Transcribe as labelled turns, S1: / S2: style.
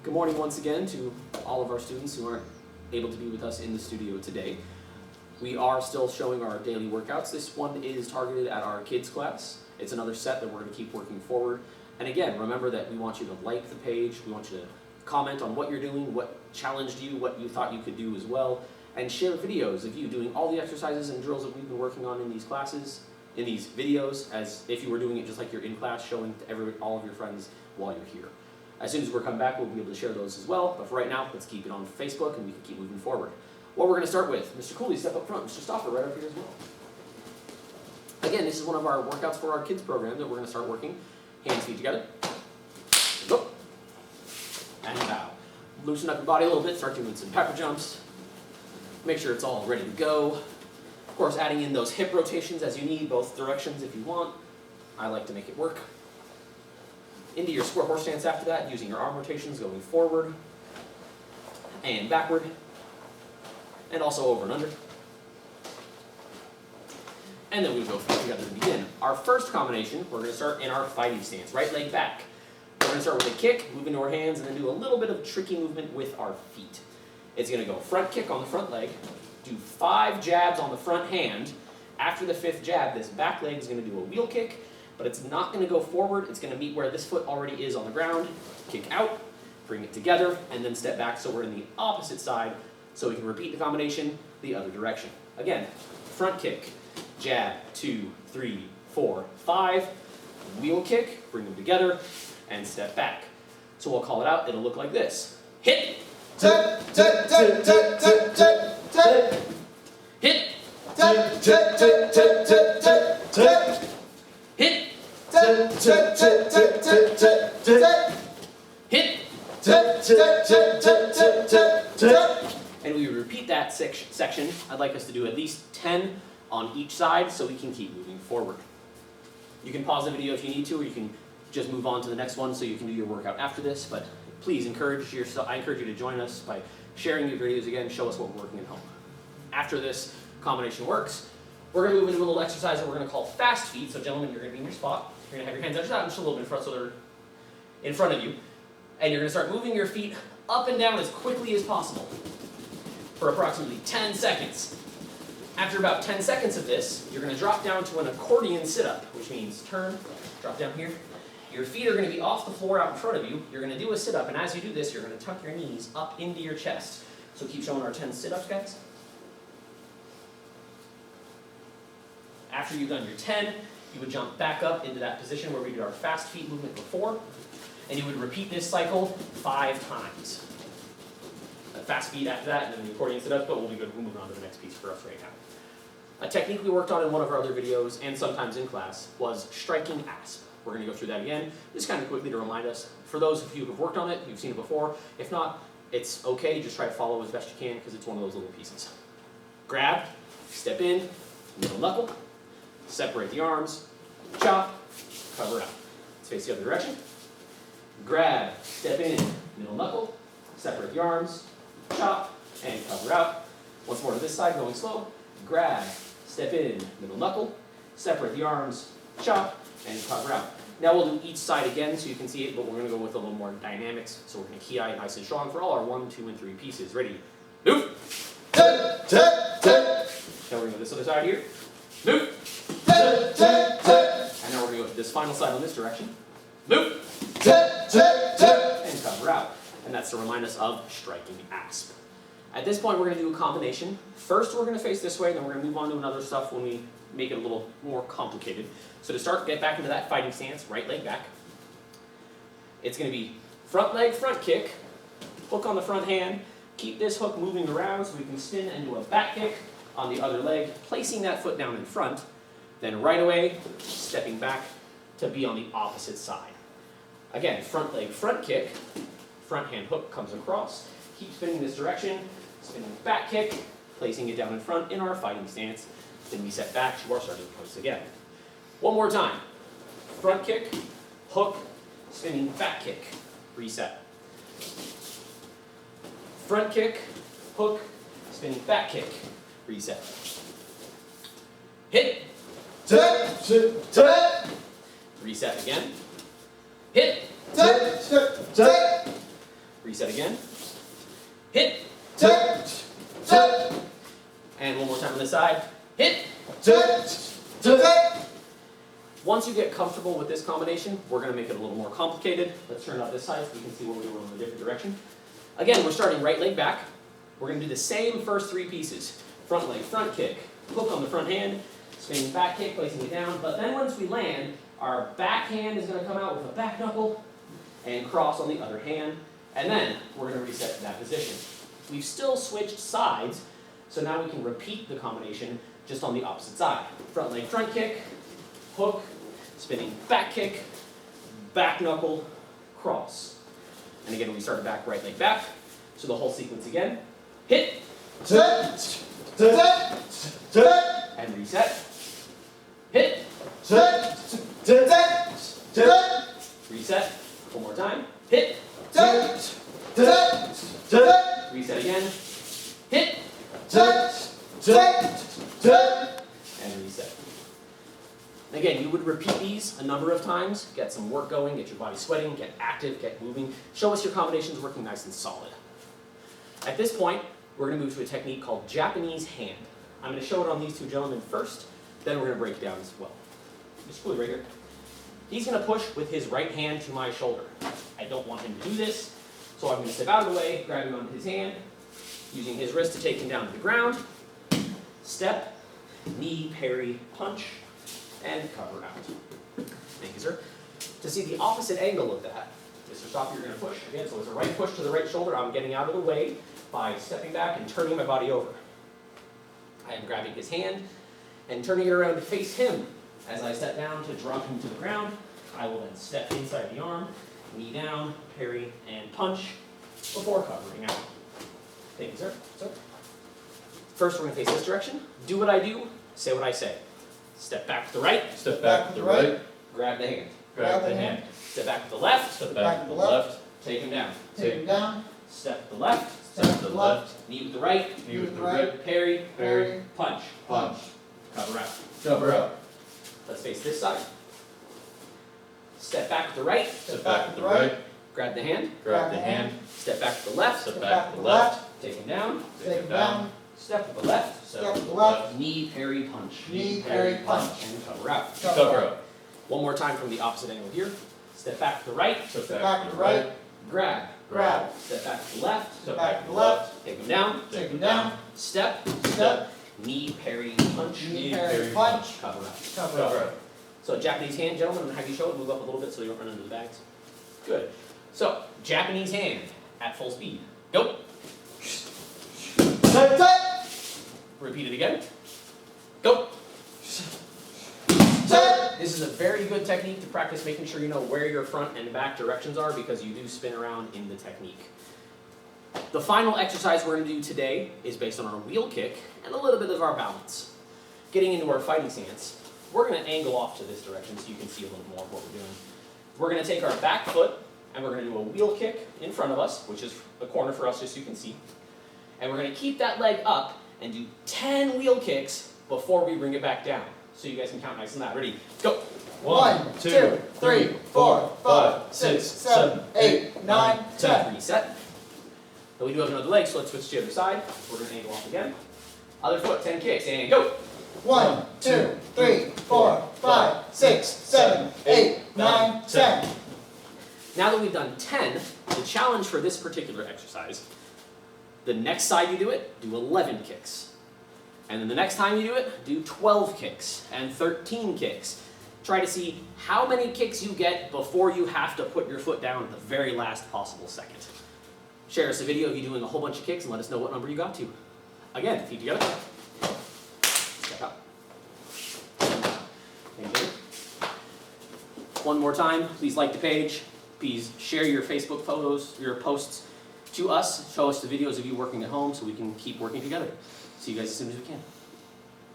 S1: Good morning once again to all of our students who aren't able to be with us in the studio today. We are still showing our daily workouts. This one is targeted at our kids class. It's another set that we're going to keep working forward. And again, remember that we want you to like the page, we want you to comment on what you're doing, what challenged you, what you thought you could do as well, and share videos of you doing all the exercises and drills that we've been working on in these classes, in these videos, as if you were doing it just like you're in class, showing to all of your friends while you're here. As soon as we're coming back, we'll be able to share those as well, but for right now, let's keep it on Facebook and we can keep moving forward. What we're going to start with, Mr. Cooley, step up front, Mr. Stoffer, right up here as well. Again, this is one of our workouts for our kids program that we're going to start working. Hands, feet together. Go. And bow. Loosen up your body a little bit, start doing some pepper jumps. Make sure it's all ready to go. Of course, adding in those hip rotations as you need, both directions if you want. I like to make it work. Into your square horse stance after that, using your arm rotations going forward and backward, and also over and under. And then we go together to begin. Our first combination, we're going to start in our fighting stance, right leg back. We're going to start with a kick, move into our hands, and then do a little bit of tricky movement with our feet. It's going to go front kick on the front leg, do 5 jabs on the front hand. After the 5th jab, this back leg is going to do a wheel kick, but it's not going to go forward. It's going to meet where this foot already is on the ground. Kick out, bring it together, and then step back so we're in the opposite side so we can repeat the combination the other direction. Again, front kick, jab, 2, 3, 4, 5, wheel kick, bring them together, and step back. So we'll call it out. It'll look like this. Hit, hit, hit, hit, and we repeat that section. I'd like us to do at least 10 on each side so we can keep moving forward. You can pause the video if you need to, or you can just move on to the next one so you can do your workout after this, but please I encourage you to join us by sharing your videos again, show us what we're working at home. After this combination works, we're going to move into a little exercise that we're going to call fast feet. So gentlemen, you're going to be in your spot. You're going to have your hands out just a little bit in front so they're in front of you. And you're going to start moving your feet up and down as quickly as possible for approximately 10 seconds. After about 10 seconds of this, you're going to drop down to an accordion sit-up, which means turn, drop down here. Your feet are going to be off the floor out in front of you. You're going to do a sit-up, and as you do this, you're going to tuck your knees up into your chest. So keep showing our 10 sit-ups, guys. After you've done your 10, you would jump back up into that position where we did our fast feet movement before, and you would repeat this cycle 5 times. Fast feet after that, and then the accordion sit-ups, but we'll be good. We'll move on to the next piece for us right now. A technique we worked on in one of our other videos, and sometimes in class, was striking asp. We're going to go through that again, just kind of quickly to remind us. For those of you who have worked on it, you've seen it before. If not, it's okay. Just try to follow as best you can because it's one of those little pieces. Grab, step in, middle knuckle, separate the arms, chop, cover out. Let's face the other direction. Grab, step in, middle knuckle, separate the arms, chop, and cover out. Once more to this side, going slow. Grab, step in, middle knuckle, separate the arms, chop, and cover out. Now we'll do each side again so you can see it, but we're going to go with a little more dynamics. So we're going to key eye nice and strong for all our 1, 2, and 3 pieces. Ready? Move! Now we're going to go this other side here. Move! And now we're going to go to this final side on this direction. Move! And cover out. And that's to remind us of striking asp. At this point, we're going to do a combination. First, we're going to face this way, then we're going to move on to another stuff when we make it a little more complicated. So to start, get back into that fighting stance, right leg back. It's going to be front leg, front kick, hook on the front hand. Keep this hook moving around so we can spin and do a back kick on the other leg, placing that foot down in front. Then right away, stepping back to be on the opposite side. Again, front leg, front kick, front hand hook comes across. Keep spinning this direction, spinning back kick, placing it down in front in our fighting stance. Then we set back to our starting points again. One more time. Front kick, hook, spinning back kick, reset. Front kick, hook, spinning back kick, reset. Hit. Reset again. Hit. Reset again. Hit. And one more time on this side. Hit. Once you get comfortable with this combination, we're going to make it a little more complicated. Let's turn it up this side so we can see what we're doing in a different direction. Again, we're starting right leg back. We're going to do the same first three pieces. Front leg, front kick, hook on the front hand, spinning back kick, placing it down. But then once we land, our back hand is going to come out with a back knuckle and cross on the other hand. And then we're going to reset to that position. We've still switched sides, so now we can repeat the combination just on the opposite side. Front leg, front kick, hook, spinning back kick, back knuckle, cross. And again, we start back, right leg back. So the whole sequence again. Hit. And reset. Hit. Reset. One more time. Hit. Reset again. Hit. And reset. Again, you would repeat these a number of times, get some work going, get your body sweating, get active, get moving. Show us your combinations working nice and solid. At this point, we're going to move to a technique called Japanese hand. I'm going to show it on these two gentlemen first, then we're going to break it down as well. Just pull it right here. He's going to push with his right hand to my shoulder. I don't want him to do this, so I'm going to step out of the way, grabbing onto his hand, using his wrist to take him down to the ground. Step, knee, parry, punch, and cover out. Thank you, sir. To see the opposite angle of that, Mr. Stop, you're going to push. Again, so it's a right push to the right shoulder. I'm getting out of the way by stepping back and turning my body over. I am grabbing his hand and turning it around to face him. As I step down to drop him to the ground, I will then step inside the arm, knee down, parry, and punch before covering out. Thank you, sir. First, we're going to face this direction. Do what I do, say what I say. Step back to the right.
S2: Step back to the right.
S1: Grab the hand.
S2: Grab the hand.
S1: Step back to the left.
S2: Step back to the left.
S1: Take him down.
S2: Take him down.
S1: Step to the left.
S2: Step to the left.
S1: Knee with the right.
S2: Knee with the right.
S1: Parry.
S2: Parry.
S1: Punch.
S2: Punch.
S1: Cover out.
S2: Cover out.
S1: Let's face this side. Step back to the right.
S2: Step back to the right.
S1: Grab the hand.
S2: Grab the hand.
S1: Step back to the left.
S2: Step back to the left.
S1: Take him down.
S2: Take him down.
S1: Step to the left.
S2: Step to the left.
S1: Knee, parry, punch.
S2: Knee, parry, punch.
S1: And cover out.
S2: Cover out.
S1: One more time from the opposite angle here. Step back to the right.
S2: Step back to the right.
S1: Grab.
S2: Grab.
S1: Step back to the left.
S2: Step back to the left.
S1: Take him down.
S2: Take him down.
S1: Step.
S2: Step.
S1: Knee, parry, punch.
S2: Knee, parry, punch.
S1: Cover out.
S2: Cover out.
S1: So Japanese hand, gentlemen, I'm going to have you show it. Move up a little bit so you don't run into the bags. Good. So, Japanese hand at full speed. Go. Repeat it again. Go. This is a very good technique to practice making sure you know where your front and back directions are because you do spin around in the technique. The final exercise we're going to do today is based on our wheel kick and a little bit of our balance. Getting into our fighting stance, we're going to angle off to this direction so you can see a little more of what we're doing. We're going to take our back foot and we're going to do a wheel kick in front of us, which is a corner for us just so you can see. And we're going to keep that leg up and do 10 wheel kicks before we bring it back down. So you guys can count nice and loud. Ready? Go.
S2: 1, 2, 3, 4, 5, 6, 7, 8, 9, 10.
S1: Reset. Now we do have another leg, so let's switch to the other side. We're going to angle off again. Other foot, 10 kicks, and go.
S2: 1, 2, 3, 4, 5, 6, 7, 8, 9, 10.
S1: Now that we've done 10, the challenge for this particular exercise, the next side you do it, do 11 kicks. And then the next time you do it, do 12 kicks and 13 kicks. Try to see how many kicks you get before you have to put your foot down at the very last possible second. Share us a video of you doing a whole bunch of kicks and let us know what number you got to. Again, feet together. Step up. Thank you. One more time, please like the page. Please share your Facebook photos, your posts to us. Show us the videos of you working at home so we can keep working together. See you guys as soon as we can.